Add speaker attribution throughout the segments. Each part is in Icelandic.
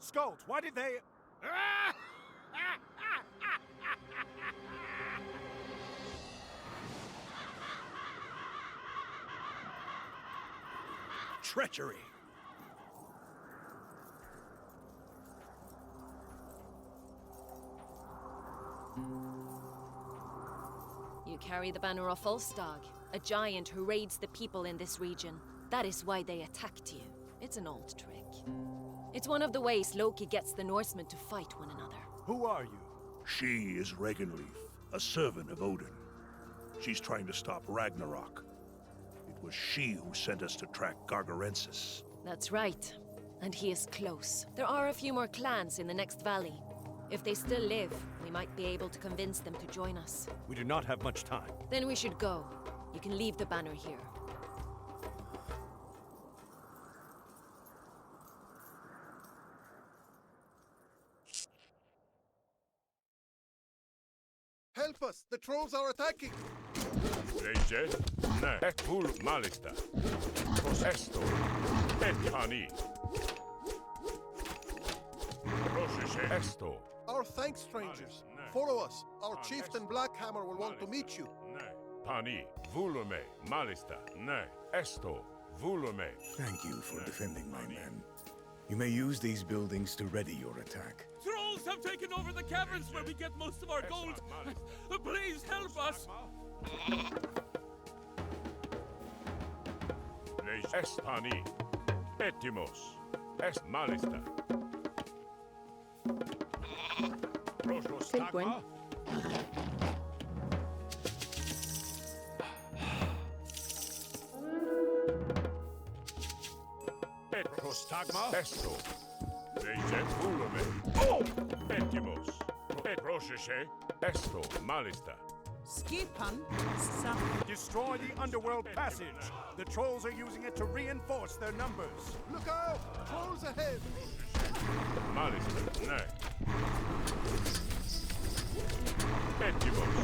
Speaker 1: Skulls, why did they... Treachery!
Speaker 2: You carry the banner of Volstagg, a giant who raids the people in this region. That is why they attacked you. It's an old trick. It's one of the ways Loki gets the Norsemen to fight one another.
Speaker 1: Who are you?
Speaker 3: She is Regenleif, a servant of Odin. She's trying to stop Ragnarok. It was she who sent us to track Gargarensis.
Speaker 2: That's right. And he is close. There are a few more clans in the next valley. If they still live, we might be able to convince them to join us.
Speaker 1: We do not have much time.
Speaker 2: Then we should go. You can leave the banner here.
Speaker 4: Help us! The trolls are attacking!
Speaker 5: Lege, ne, ekvul malista. Prosesto, etani. Prosese esto.
Speaker 4: Our thanks, strangers. Follow us. Our chieftain Blackhammer will want to meet you.
Speaker 5: Ne, pani, volume, malista, ne, esto, volume.
Speaker 6: Thank you for defending my men. You may use these buildings to ready your attack.
Speaker 7: Trolls have taken over the caverns where we get most of our gold. Please help us.
Speaker 5: Lege estani, etimos, est malista.
Speaker 8: Tilbúin.
Speaker 5: Prostagma. Esto. Lege volume. Oh! Etimos. Et prosese. Esto malista.
Speaker 9: Skipan.
Speaker 1: Destroy the underworld passage. The trolls are using it to reinforce their numbers.
Speaker 4: Look out! Trolls ahead!
Speaker 5: Malista. Ne. Etimos.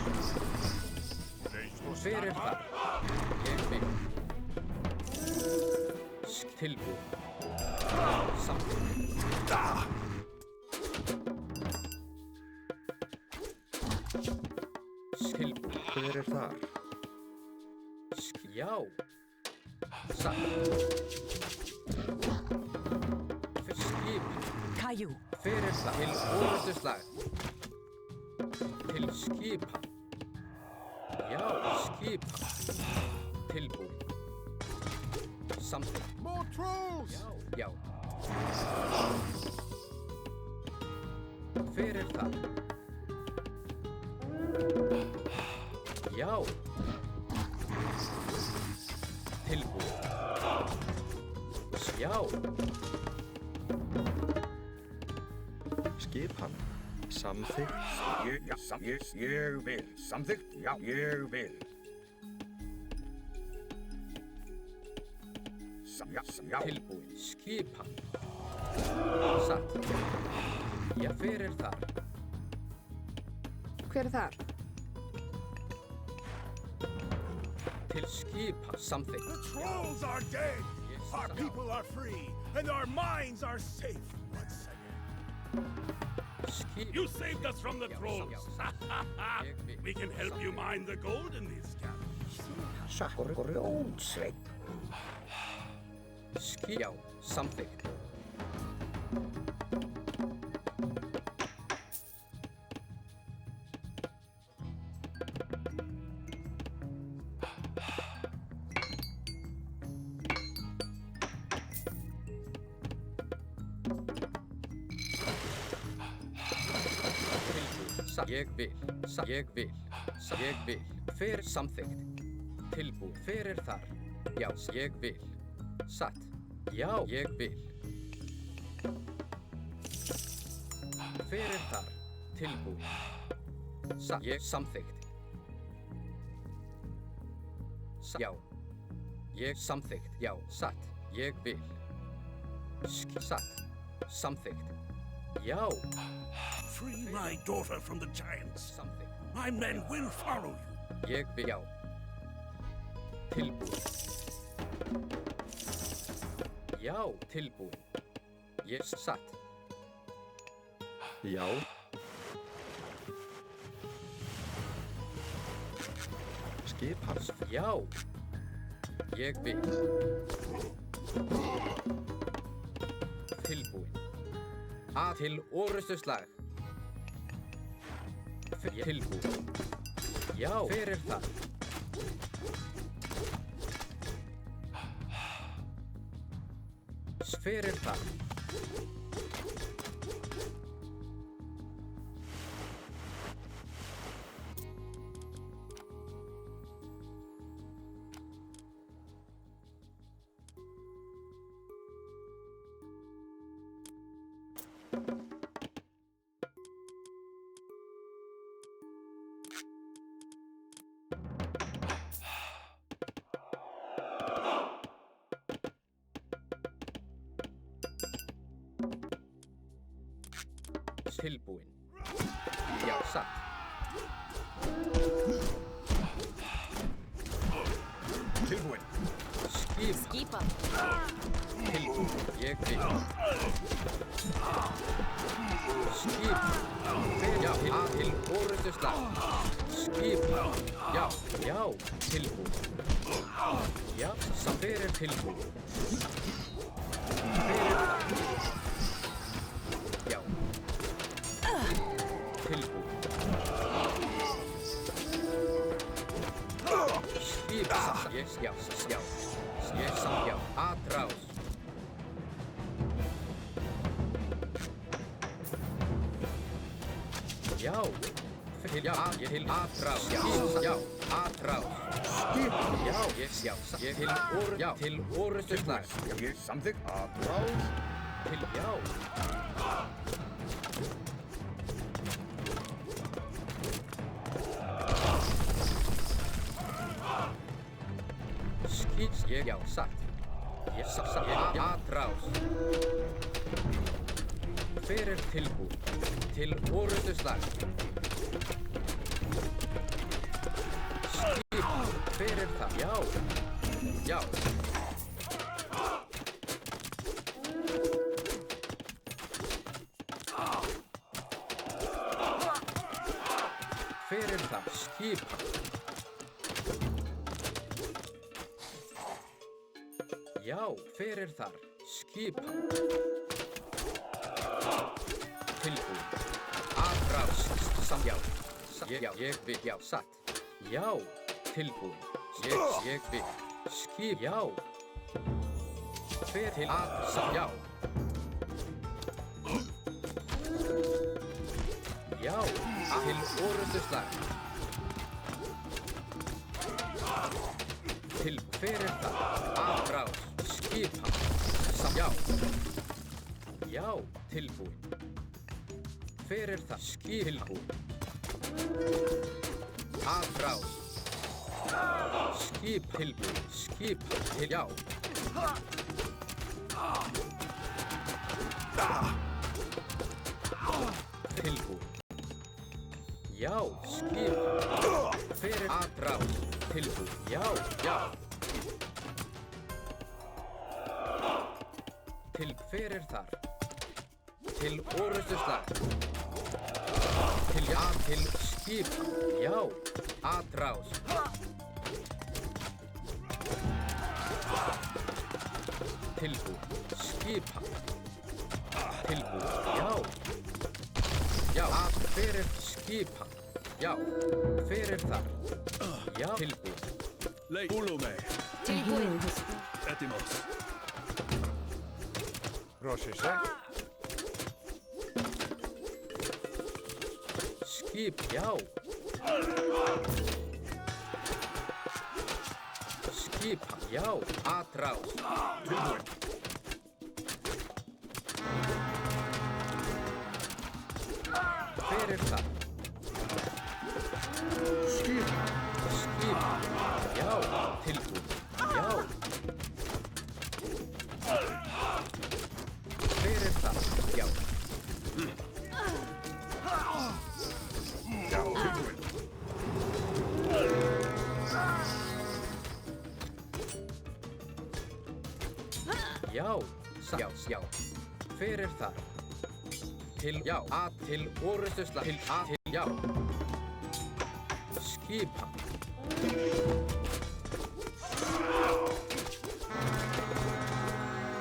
Speaker 10: Fyrir það. Ég bygg. Tilbúin. Samt. Tilbúin. Hver þar? Já. Samt. Fyrir skip.
Speaker 9: Kajú.
Speaker 10: Fyrir það. Til orðuslag. Til skipa. Já, skipa. Tilbúin. Samt.
Speaker 4: More trolls!
Speaker 10: Já. Fyrir það. Já. Tilbúin. Já.
Speaker 6: Skipan. Samþykkt.
Speaker 11: Ég vil. Samþykkt? Já, ég vil. Já.
Speaker 10: Tilbúin. Skipan. Satt. Já, fyrir þar.
Speaker 8: Hver þar?
Speaker 10: Til skipa. Samþykkt.
Speaker 1: The trolls are dead! Our people are free, and our minds are safe once again.
Speaker 7: You saved us from the trolls. We can help you mine the gold in these caverns.
Speaker 11: Grjónsveinn.
Speaker 10: Já, samþykkt. Ég vil. Ég vil. Ég vil. Fyrir samþykkt. Tilbúin. Fyrir þar. Já, ég vil. Satt. Já, ég vil. Fyrir þar. Tilbúin. Satt. Ég samþykkt. Já. Ég samþykkt. Já, satt. Ég vil. Satt. Samþykkt. Já.
Speaker 3: Free my daughter from the giants.
Speaker 10: Samþykkt.
Speaker 3: My men will follow you.
Speaker 10: Ég vil. Já. Tilbúin. Já, tilbúin. Ég satt. Já. Skipans. Já. Ég vil. Tilbúin. Til orustuslag. Tilbúin. Já. Fyrir það. Fyrir það. Tilbúin. Já, satt.
Speaker 6: Tilbúin.
Speaker 2: Skipa.
Speaker 10: Tilbúin. Ég vil. Skipa. Já, til orustuslag. Skipa. Já, já, tilbúin. Já, samt fyrir tilbúin. Fyrir það. Já. Tilbúin. Skipa. Ég, já, já. Ég samt, já. Atrás. Já. Já, ég til atrás. Já, já, atrás. Skipa. Já, ég, já, ég til já, til orustuslag.
Speaker 11: Ég samþykkt. Atrás.
Speaker 10: Til, já. Skýts, ég, já, satt. Ég, satt, ég, atrás. Fyrir tilbúin. Til orustuslag. Skýt, fyrir það, já. Já. Fyrir það, skipa. Já, fyrir þar, skipa. Tilbúin. Atrás, samt, já. Já, ég vil, já, satt. Já, tilbúin. Ég vil. Skip, já. Fyrir til samt, já. Já, til orustuslag. Til fyrir það, atrás. Skipa. Samt, já. Já, tilbúin. Fyrir það, tilbúin. Atrás. Skip, tilbúin. Skip, til, já. Tilbúin. Já, skip. Fyrir atrás. Tilbúin. Já, já. Til fyrir þar. Til orustuslag. Til, já, til skip. Já, atrás. Tilbúin. Skipa. Tilbúin. Já. Já, fyrir skipa. Já, fyrir þar. Já, tilbúin.
Speaker 3: Leik Ulome.
Speaker 2: Tilbúin.
Speaker 3: Etimos.
Speaker 5: Πρόσεχε.
Speaker 10: Skip, já. Skipa, já. Atrás. Tilbúin. Fyrir það. Skip. Skip. Já. Tilbúin. Já. Fyrir það. Já.
Speaker 11: Já, tilbúin.
Speaker 10: Já. Já. Já. Fyrir það. til, já, A til orustuslag, til, A til, já. Skipan.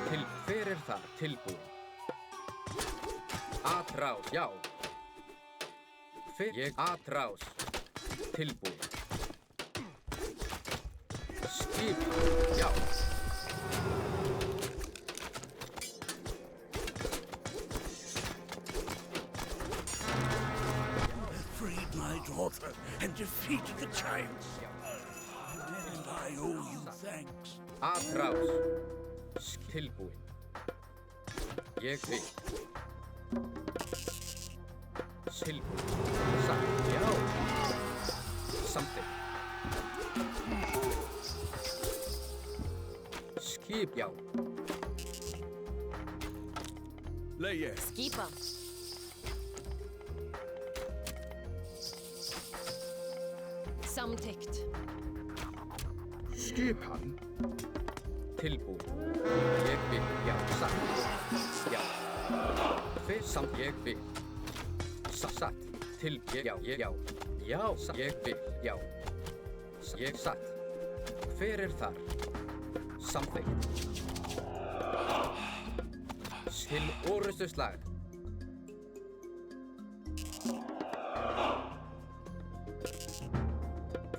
Speaker 10: Til, hver þar, tilbúin. Atrás, já. Hver, ég, atrás, tilbúin. Skipan, já.
Speaker 3: Freed my daughter and defeated the giants. And I owe you thanks.
Speaker 10: Atrás, tilbúin. Ég vil. Tilbúin. Satt, já. Samþykkt. Skip, já.
Speaker 7: Leie.
Speaker 2: Skipa. Samtykt.
Speaker 11: Skipan.
Speaker 10: Tilbúin. Ég vil, já. Satt. Já. Hver samt ég vil. Satt. Til, ég, já, ég, já. Já, satt. Ég vil, já. Ég satt. Hver þar? Samþykkt. Til orustuslag.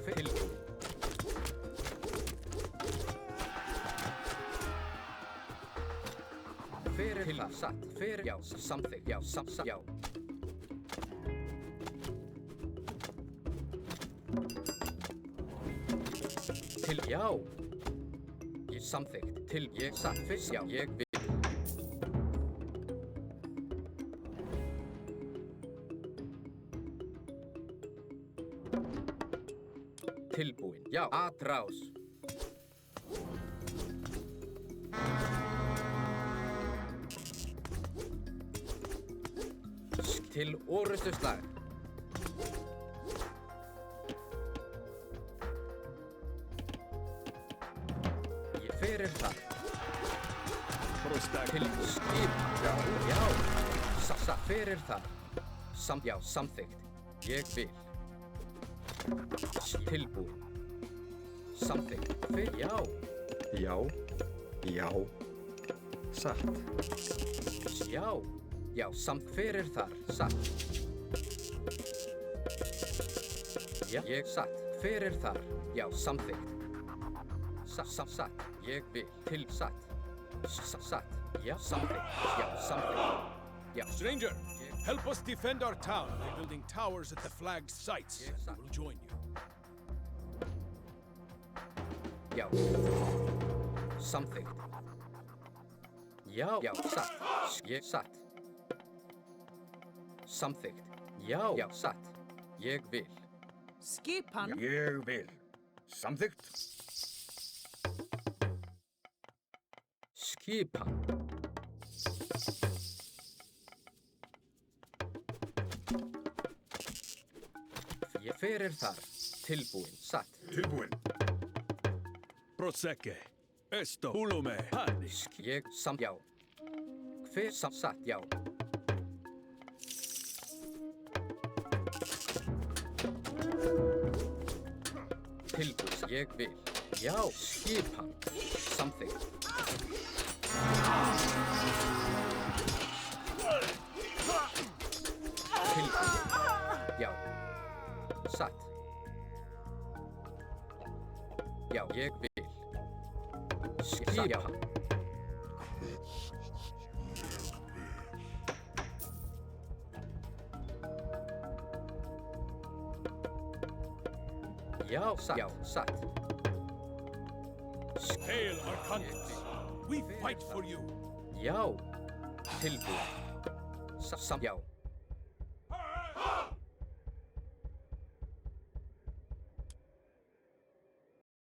Speaker 10: Tilbúin. Hver þar? Satt. Hver, já, samþykkt, já, já. Til, já. Ég samþykkt. Til, ég satt. Fyrst, já, ég vil. Tilbúin. Já, atrás. Til orustuslag. Ég fyrir það. Til skip. Já, já. Satt fyrir það. Já, samþykkt. Ég vil. Tilbúin. Samþykkt. Já.
Speaker 11: Já. Já. Satt.
Speaker 10: Já. Já, samt fyrir þar. Satt. Já, ég satt. Fyrir þar. Já, samþykkt. Satt. Ég vil. Til satt. Satt. Já, samþykkt. Já, samþykkt. Já.
Speaker 7: Stranger, help us defend our town by building towers at the flagged sites.
Speaker 10: Yes, sir.
Speaker 7: We'll join you.
Speaker 10: Já. Samþykkt. Já, já, satt. Ég satt. Samþykkt. Já, já, satt. Ég vil.
Speaker 9: Skipan.
Speaker 11: Ég vil. Samþykkt.
Speaker 10: Skipan. Ég fyrir þar. Tilbúin. Satt.
Speaker 11: Tilbúin.
Speaker 7: Prosecche. Esto. Ulume. Hani.
Speaker 10: Ég samt. Já. Hver satt. Já. Tilbúin. Ég vil. Já. Skipan. Samþykkt. Tilbúin. Já. Satt. Já, ég vil. Skipan. Já, satt. Já, satt.
Speaker 7: Hail our countries. We fight for you.
Speaker 10: Já. Tilbúin. Já.